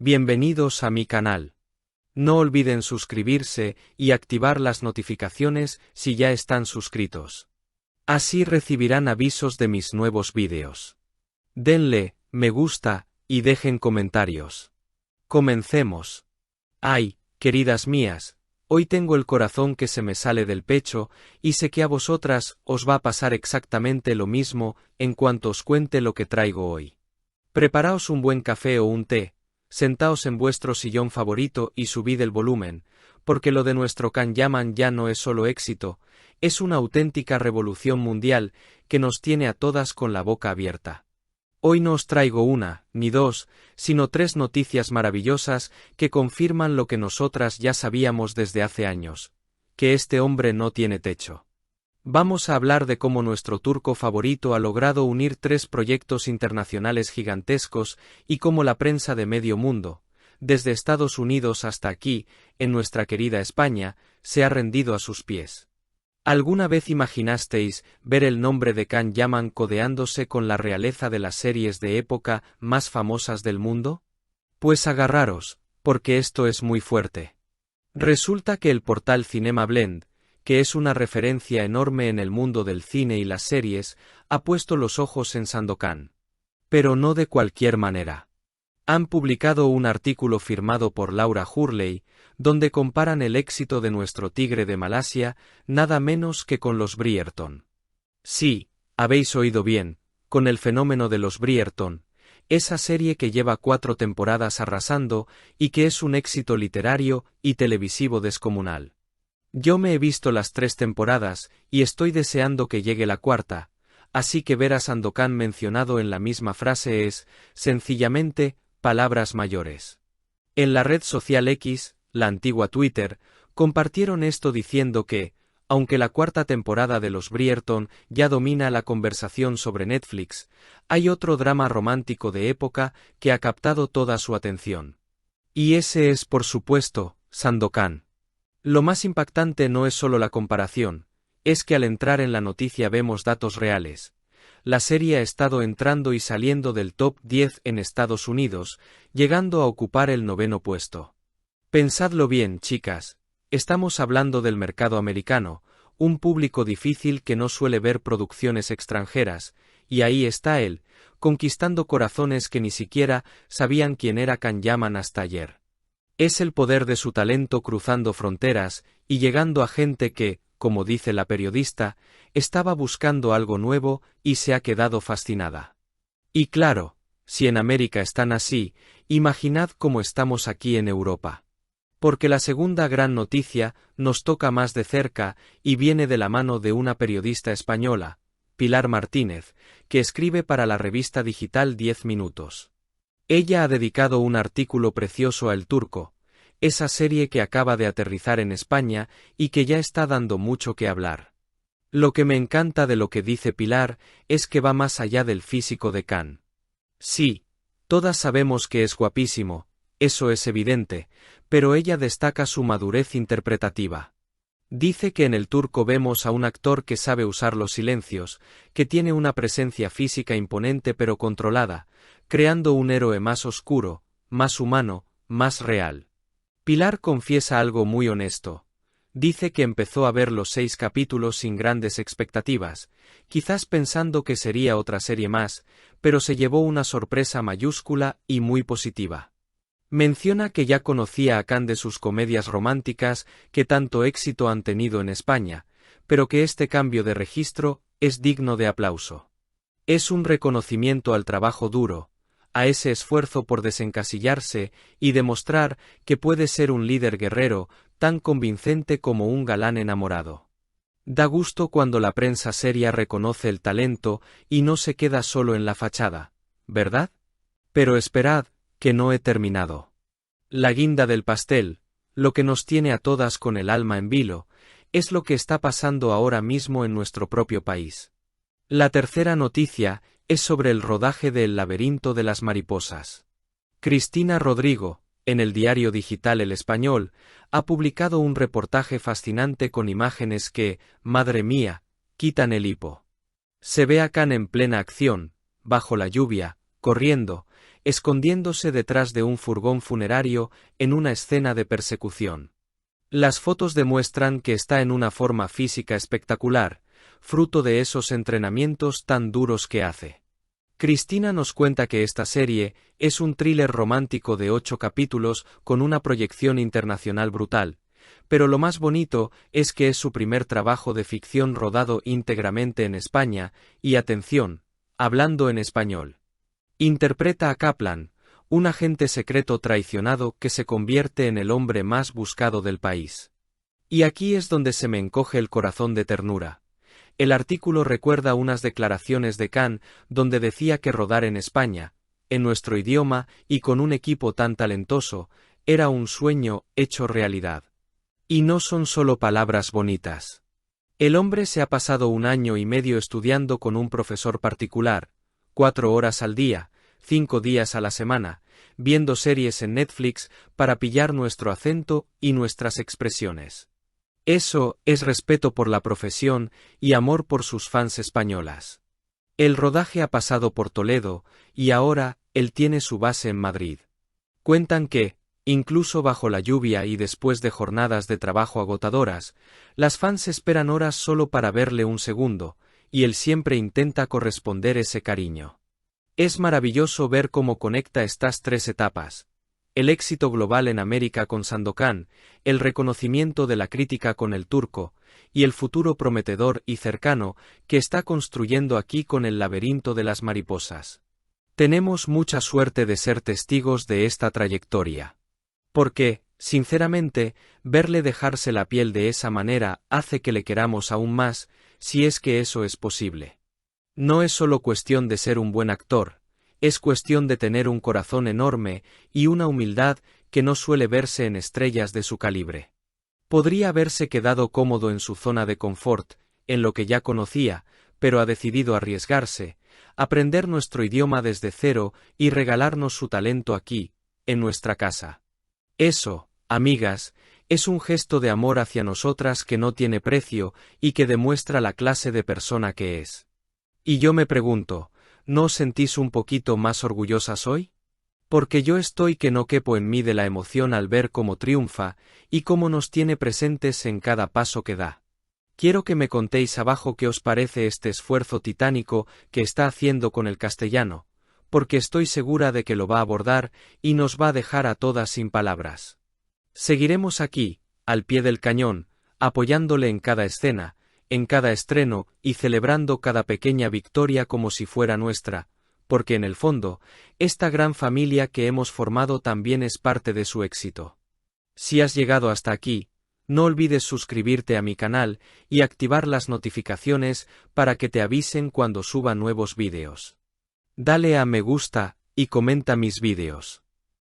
Bienvenidos a mi canal. No olviden suscribirse y activar las notificaciones si ya están suscritos. Así recibirán avisos de mis nuevos vídeos. Denle me gusta y dejen comentarios. Comencemos. Ay, queridas mías, hoy tengo el corazón que se me sale del pecho y sé que a vosotras os va a pasar exactamente lo mismo en cuanto os cuente lo que traigo hoy. Preparaos un buen café o un té. Sentaos en vuestro sillón favorito y subid el volumen, porque lo de nuestro Can Yaman ya no es solo éxito, es una auténtica revolución mundial que nos tiene a todas con la boca abierta. Hoy no os traigo una, ni dos, sino 3 noticias maravillosas que confirman lo que nosotras ya sabíamos desde hace años, que este hombre no tiene techo. Vamos a hablar de cómo nuestro turco favorito ha logrado unir 3 proyectos internacionales gigantescos y cómo la prensa de medio mundo, desde Estados Unidos hasta aquí, en nuestra querida España, se ha rendido a sus pies. ¿Alguna vez imaginasteis ver el nombre de Can Yaman codeándose con la realeza de las series de época más famosas del mundo? Pues agarraros, porque esto es muy fuerte. Resulta que el portal Cinema Blend, que es una referencia enorme en el mundo del cine y las series, ha puesto los ojos en Sandokan. Pero no de cualquier manera. Han publicado un artículo firmado por Laura Hurley, donde comparan el éxito de nuestro tigre de Malasia, nada menos que con los Bridgerton. Sí, habéis oído bien, con el fenómeno de los Bridgerton, esa serie que lleva 4 temporadas arrasando y que es un éxito literario y televisivo descomunal. Yo me he visto las 3 temporadas y estoy deseando que llegue la 4, así que ver a Sandokan mencionado en la misma frase es, sencillamente, palabras mayores. En la red social X, la antigua Twitter, compartieron esto diciendo que, aunque la 4ª temporada de los Bridgerton ya domina la conversación sobre Netflix, hay otro drama romántico de época que ha captado toda su atención. Y ese es, por supuesto, Sandokan. Lo más impactante no es solo la comparación, es que al entrar en la noticia vemos datos reales. La serie ha estado entrando y saliendo del top 10 en Estados Unidos, llegando a ocupar el 9º puesto. Pensadlo bien, chicas, estamos hablando del mercado americano, un público difícil que no suele ver producciones extranjeras, y ahí está él, conquistando corazones que ni siquiera sabían quién era Can Yaman hasta ayer. Es el poder de su talento cruzando fronteras y llegando a gente que, como dice la periodista, estaba buscando algo nuevo y se ha quedado fascinada. Y claro, si en América están así, imaginad cómo estamos aquí en Europa. Porque la segunda gran noticia nos toca más de cerca y viene de la mano de una periodista española, Pilar Martínez, que escribe para la revista digital 10 minutos. Ella ha dedicado un artículo precioso a El Turco, esa serie que acaba de aterrizar en España y que ya está dando mucho que hablar. Lo que me encanta de lo que dice Pilar es que va más allá del físico de Can. Sí, todas sabemos que es guapísimo, eso es evidente, pero ella destaca su madurez interpretativa. Dice que en El Turco vemos a un actor que sabe usar los silencios, que tiene una presencia física imponente pero controlada, creando un héroe más oscuro, más humano, más real. Pilar confiesa algo muy honesto. Dice que empezó a ver los 6 capítulos sin grandes expectativas, quizás pensando que sería otra serie más, pero se llevó una sorpresa mayúscula y muy positiva. Menciona que ya conocía a Can de sus comedias románticas que tanto éxito han tenido en España, pero que este cambio de registro es digno de aplauso. Es un reconocimiento al trabajo duro, a ese esfuerzo por desencasillarse y demostrar que puede ser un líder guerrero tan convincente como un galán enamorado. Da gusto cuando la prensa seria reconoce el talento y no se queda solo en la fachada, ¿verdad? Pero esperad, que no he terminado. La guinda del pastel, lo que nos tiene a todas con el alma en vilo, es lo que está pasando ahora mismo en nuestro propio país. La tercera noticia es sobre el rodaje de El laberinto de las mariposas. Cristina Rodrigo, en el diario digital El Español, ha publicado un reportaje fascinante con imágenes que, madre mía, quitan el hipo. Se ve a Can en plena acción, bajo la lluvia, corriendo, escondiéndose detrás de un furgón funerario en una escena de persecución. Las fotos demuestran que está en una forma física espectacular, fruto de esos entrenamientos tan duros que hace. Cristina nos cuenta que esta serie es un thriller romántico de 8 capítulos con una proyección internacional brutal, pero lo más bonito es que es su primer trabajo de ficción rodado íntegramente en España y, atención, hablando en español. Interpreta a Kaplan, un agente secreto traicionado que se convierte en el hombre más buscado del país. Y aquí es donde se me encoge el corazón de ternura. El artículo recuerda unas declaraciones de Khan donde decía que rodar en España, en nuestro idioma y con un equipo tan talentoso, era un sueño hecho realidad. Y no son solo palabras bonitas. El hombre se ha pasado 1 año y medio estudiando con un profesor particular, 4 horas al día, 5 días a la semana, viendo series en Netflix para pillar nuestro acento y nuestras expresiones. Eso es respeto por la profesión y amor por sus fans españolas. El rodaje ha pasado por Toledo, y ahora, él tiene su base en Madrid. Cuentan que, incluso bajo la lluvia y después de jornadas de trabajo agotadoras, las fans esperan horas solo para verle un segundo, y él siempre intenta corresponder ese cariño. Es maravilloso ver cómo conecta estas 3 etapas: el éxito global en América con Sandokan, el reconocimiento de la crítica con El Turco, y el futuro prometedor y cercano que está construyendo aquí con El laberinto de las mariposas. Tenemos mucha suerte de ser testigos de esta trayectoria. Porque, sinceramente, verle dejarse la piel de esa manera hace que le queramos aún más, si es que eso es posible. No es solo cuestión de ser un buen actor, es cuestión de tener un corazón enorme y una humildad que no suele verse en estrellas de su calibre. Podría haberse quedado cómodo en su zona de confort, en lo que ya conocía, pero ha decidido arriesgarse, aprender nuestro idioma desde cero y regalarnos su talento aquí, en nuestra casa. Eso, amigas, es un gesto de amor hacia nosotras que no tiene precio y que demuestra la clase de persona que es. Y yo me pregunto, ¿no os sentís un poquito más orgullosas hoy? Porque yo estoy que no quepo en mí de la emoción al ver cómo triunfa y cómo nos tiene presentes en cada paso que da. Quiero que me contéis abajo qué os parece este esfuerzo titánico que está haciendo con el castellano, porque estoy segura de que lo va a abordar y nos va a dejar a todas sin palabras. Seguiremos aquí, al pie del cañón, apoyándole en cada escena, en cada estreno y celebrando cada pequeña victoria como si fuera nuestra, porque en el fondo, esta gran familia que hemos formado también es parte de su éxito. Si has llegado hasta aquí, no olvides suscribirte a mi canal y activar las notificaciones para que te avisen cuando suba nuevos vídeos. Dale a me gusta y comenta mis vídeos.